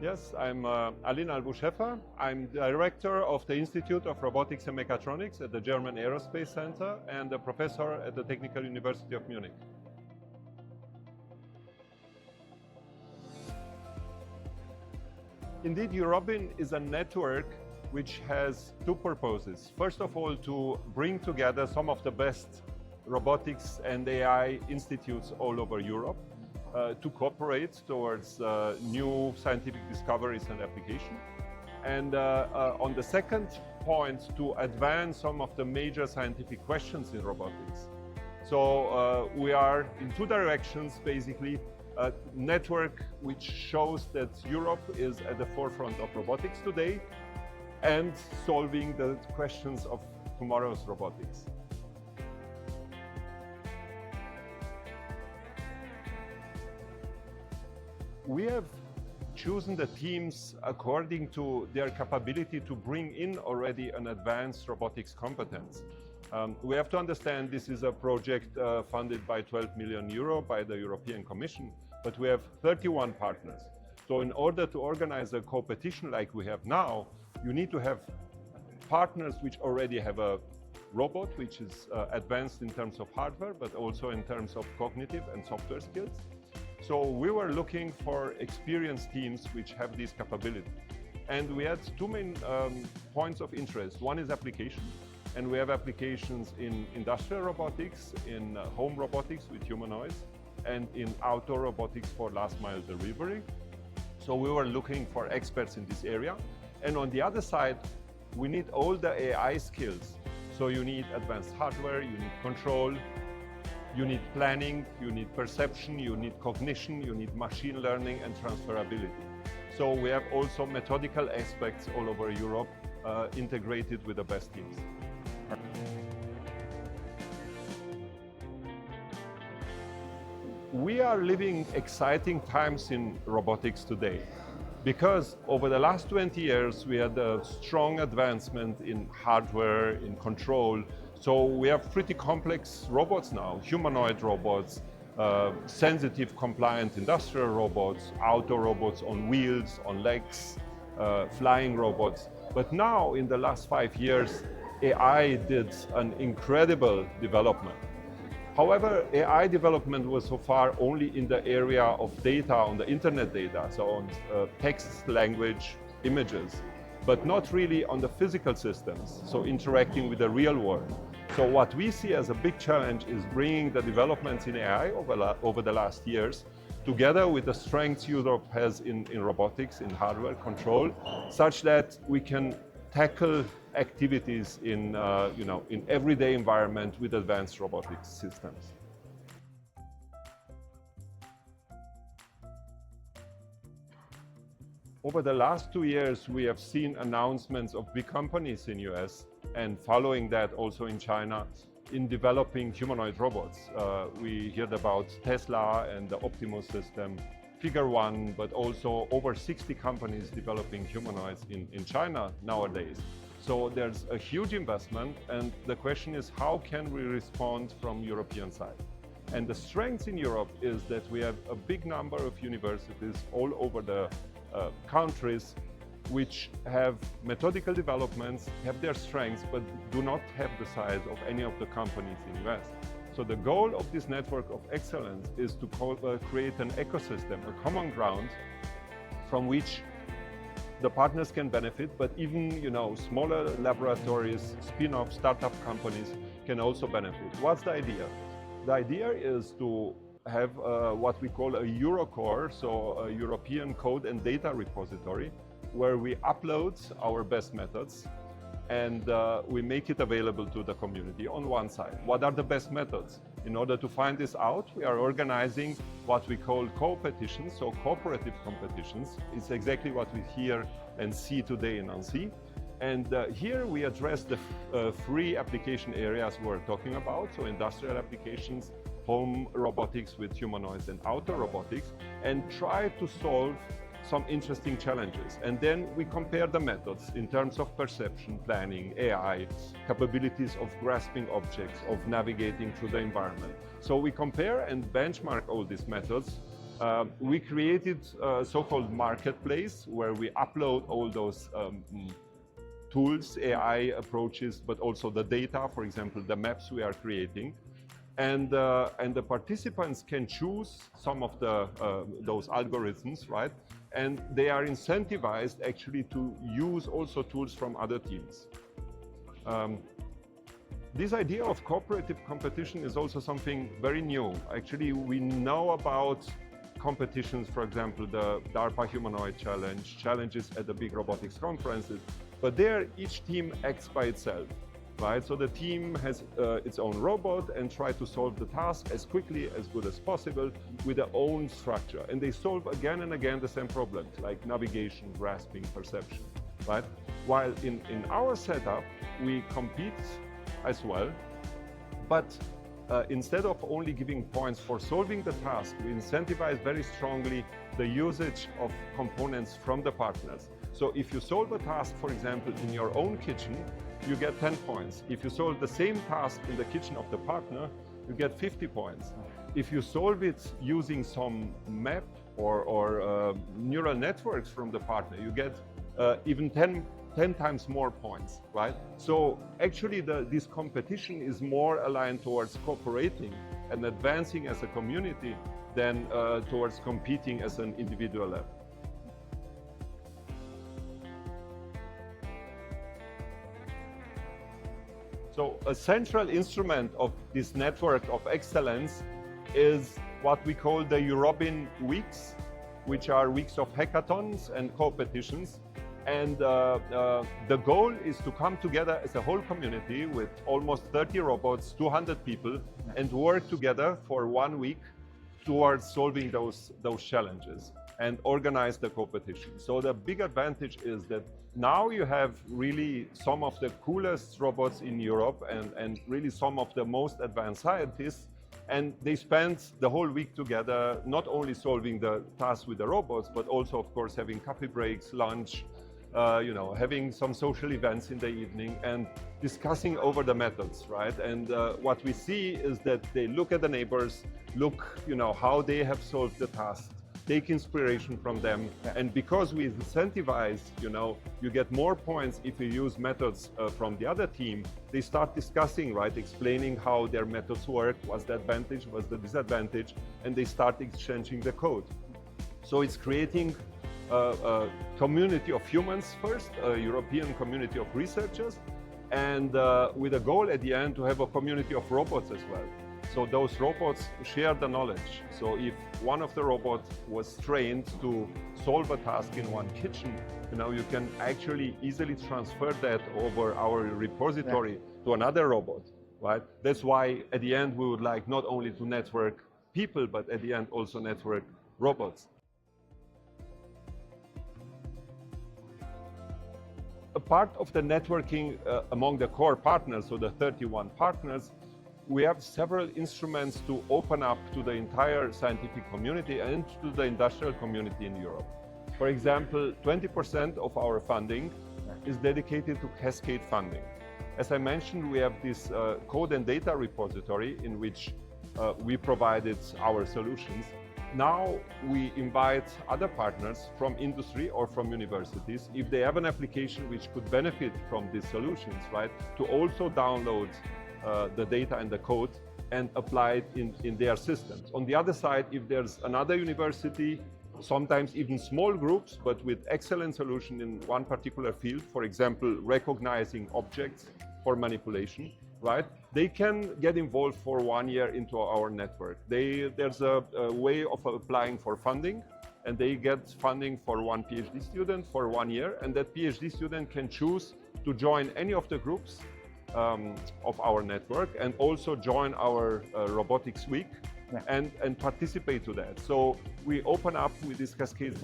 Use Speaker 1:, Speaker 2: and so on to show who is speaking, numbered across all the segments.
Speaker 1: Yes, I'm Alin Albu-Schäffer. I'm director of the Institute of Robotics and Mechatronics at the German Aerospace Center and a professor at the Technical University of Munich. Indeed, euROBIN is a network which has two purposes. First of all, to bring together some of the best robotics and AI institutes all over Europe to cooperate towards new scientific discoveries and application. And on the second point, to advance some of the major scientific questions in robotics. So we are in two directions, basically. A network which shows that Europe is at the forefront of robotics today and solving the questions of tomorrow's robotics. We have chosen the teams according to their capability to bring in already an advanced robotics competence. We have to understand this is a project funded by 12 million euro by the European Commission, but we have 31 partners. So in order to organize a competition like we have now, you need to have partners which already have a robot which is advanced in terms of hardware, but also in terms of cognitive and software skills. So we were looking for experienced teams which have this capability. And we had two main points of interest. One is application. And we have applications in industrial robotics, in home robotics with humanoids, and in outdoor robotics for last mile delivery. So we were looking for experts in this area. And on the other side, we need all the AI skills. So you need advanced hardware, you need control, you need planning, you need perception, you need cognition, you need machine learning and transferability. So we have also methodical aspects all over Europe integrated with the best teams. We are living exciting times in robotics today because over the last 20 years we had a strong advancement in hardware, in control. So we have pretty complex robots now, humanoid robots, sensitive compliant industrial robots, outdoor robots on wheels, on legs, flying robots. But now in the last 5 years, AI did an incredible development. However, AI development was so far only in the area of data, on the internet data, so on text, language, images, but not really on the physical systems, so interacting with the real world. So what we see as a big challenge is bringing the developments in AI over the last years together with the strengths Europe has in robotics, in hardware control, such that we can tackle activities in everyday environment with advanced robotics systems. Over the last 2 years, we have seen announcements of big companies in US and following that also in China in developing humanoid robots. We heard about Tesla and the Optimus system, Figure One, but also over 60 companies developing humanoids in China nowadays. So there's a huge investment, and the question is how can we respond from European side? And the strength in Europe is that we have a big number of universities all over the countries which have methodical developments, have their strengths, but do not have the size of any of the companies in the West. So the goal of this network of excellence is to create an ecosystem, a common ground from which the partners can benefit, but even smaller laboratories, spin-off startup companies can also benefit. What's the idea? The idea is to have what we call a EuroCore, so a European code and data repository, where we upload our best methods and we make it available to the community on one side. What are the best methods? In order to find this out, we are organizing what we call co-petitions, so cooperative competitions. It's exactly what we hear and see today in Nancy. And here we address the three application areas we're talking about, so industrial applications, home robotics with humanoids and outdoor robotics, and try to solve some interesting challenges. And then we compare the methods in terms of perception, planning, AI, capabilities of grasping objects, of navigating through the environment. So we compare and benchmark all these methods We created a so-called marketplace where we upload all those tools, AI approaches, but also the data, for example, the maps we are creating. And the participants can choose some of those algorithms, right? And they are incentivized actually to use also tools from other teams. This idea of cooperative competition is also something very new. Actually, we know about competitions, for example, the DARPA Humanoid Challenge, challenges at the big robotics conferences, but there each team acts by itself, right? So the team has its own robot and try to solve the task as quickly, as good as possible with their own structure. And they solve again and again the same problems, like navigation, grasping, perception, right? While in our setup, we compete as well, but instead of only giving points for solving the task, we incentivize very strongly the usage of components from the partners. So if you solve a task, for example, in your own kitchen, you get 10 points. If you solve the same task in the kitchen of the partner, you get 50 points. If you solve it using some map or neural networks from the partner, you get even 10 times more points, right? So actually this competition is more aligned towards cooperating and advancing as a community than towards competing as an individual level. So a central instrument of this network of excellence is what we call the euROBIN weeks, which are weeks of hackathons and competitions. And the goal is to come together as a whole community with almost 30 robots, 200 people, and work together for 1 week towards solving those challenges and organize the competition. So the big advantage is that now you have really some of the coolest robots in Europe and really some of the most advanced scientists, and they spend the whole week together, not only solving the tasks with the robots, but also, of course, having coffee breaks, lunch, having some social events in the evening and discussing over the methods, right? And what we see is that they look at the neighbors, look, how they have solved the task, take inspiration from them. And because we incentivize, you get more points if you use methods from the other team, they start discussing, right? Explaining how their methods work, what's the advantage, what's the disadvantage, and they start exchanging the code. So it's creating a community of humans first, a European community of researchers, and with a goal at the end to have a community of robots as well. So those robots share the knowledge. So if one of the robots was trained to solve a task in one kitchen, you can actually easily transfer that over our repository to another robot, right? That's why at the end we would like not only to network people, but at the end also network robots. A part of the networking among the core partners, so the 31 partners, we have several instruments to open up to the entire scientific community and to the industrial community in Europe. For example, 20% of our funding is dedicated to cascade funding. As I mentioned, we have this code and data repository in which we provided our solutions. Now we invite other partners from industry or from universities, if they have an application which could benefit from these solutions, right, to also download the data and the code and apply it in their systems. On the other side, if there's another university, sometimes even small groups, but with excellent solution in one particular field, for example, recognizing objects for manipulation, right? They can get involved for 1 year into our network. There's a way of applying for funding, and they get funding for one PhD student for 1 year, and that PhD student can choose to join any of the groups of our network and also join our robotics week and participate to that. So we open up with this cascade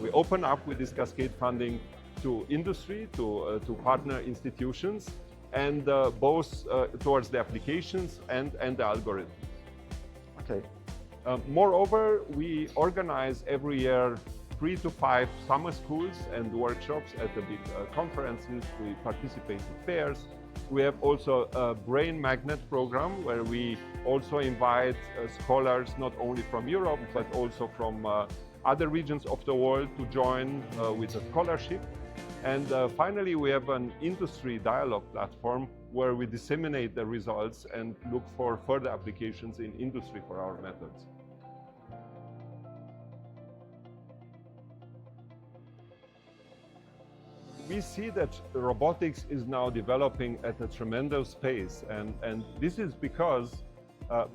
Speaker 1: we open up with this cascade funding to industry, to partner institutions, and both towards the applications and the algorithm.
Speaker 2: Okay.
Speaker 1: Moreover, we organize every year 3 to 5 summer schools and workshops at the big conferences. We participate in fairs, We have also a brain magnet program where we also invite scholars not only from Europe but also from other regions of the world to join with a scholarship. And finally, we have an industry dialogue platform where we disseminate the results and look for further applications in industry for our methods. We see that robotics is now developing at a tremendous pace, and this is because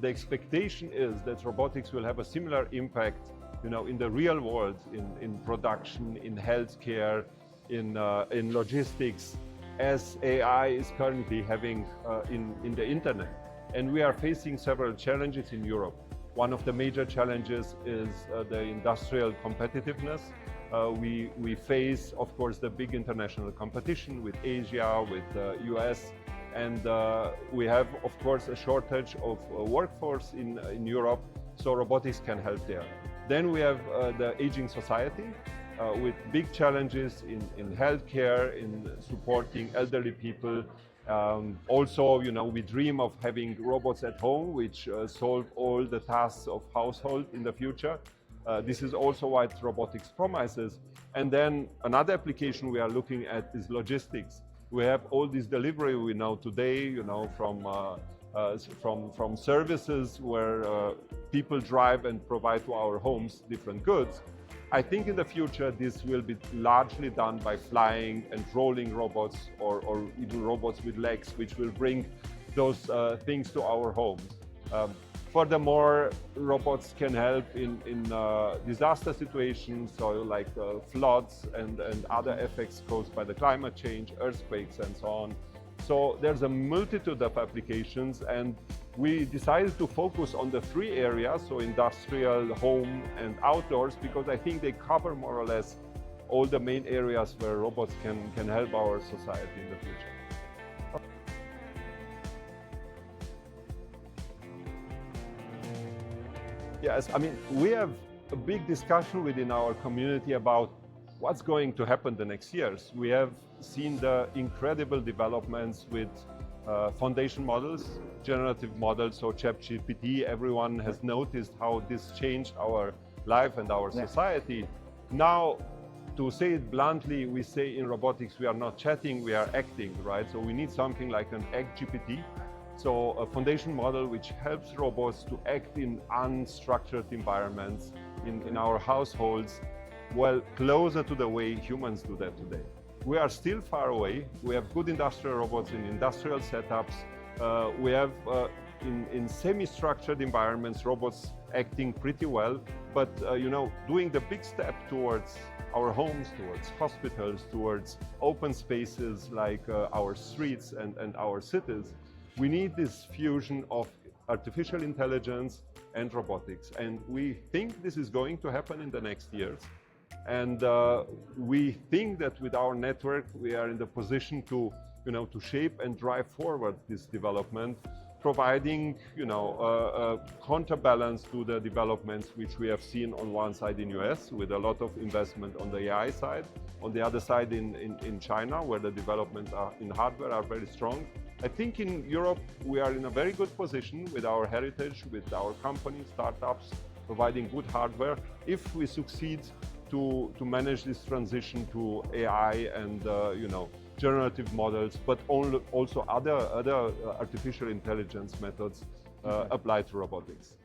Speaker 1: the expectation is that robotics will have a similar impact, in the real world, in production, in healthcare, in logistics, as AI is currently having in the internet. And we are facing several challenges in Europe. One of the major challenges is the industrial competitiveness. We face, of course, the big international competition with Asia, with the US, and we have, of course, a shortage of workforce in Europe, so robotics can help there. Then we have the aging society with big challenges in healthcare, in supporting elderly people. Also, we dream of having robots at home which solve all the tasks of household in the future. This is also what robotics promises. And then another application we are looking at is logistics. We have all this delivery we know today, from services where people drive and provide to our homes different goods. I think in the future this will be largely done by flying and rolling robots or even robots with legs, which will bring those things to our homes. Furthermore, robots can help in disaster situations, so like floods and other effects caused by the climate change, earthquakes and so on. So there's a multitude of applications, and we decided to focus on the three areas, so industrial, home and outdoors, because I think they cover more or less all the main areas where robots can help our society in the future. Yes, I mean, we have a big discussion within our community about what's going to happen the next years. We have seen the incredible developments with foundation models, generative models, so ChatGPT. Everyone has noticed how this changed our life and our society. Now, to say it bluntly, we say in robotics we are not chatting, we are acting, right? So we need something like an Act GPT. So a foundation model which helps robots to act in unstructured environments, in our households, well, closer to the way humans do that today. We are still far away. We have good industrial robots in industrial setups. We have in semi-structured environments, robots acting pretty well, but doing the big step towards our homes, towards hospitals, towards open spaces like our streets and our cities, we need this fusion of artificial intelligence and robotics. And we think this is going to happen in the next years. And we think that with our network, we are in the position to shape and drive forward this development, providing, a counterbalance to the developments which we have seen on one side in US with a lot of investment on the AI side, on the other side in China, where the developments in hardware are very strong. I think in Europe, we are in a very good position with our heritage, with our companies, startups, providing good hardware. If we succeed to manage this transition to AI and generative models, but also other artificial intelligence methods applied to robotics.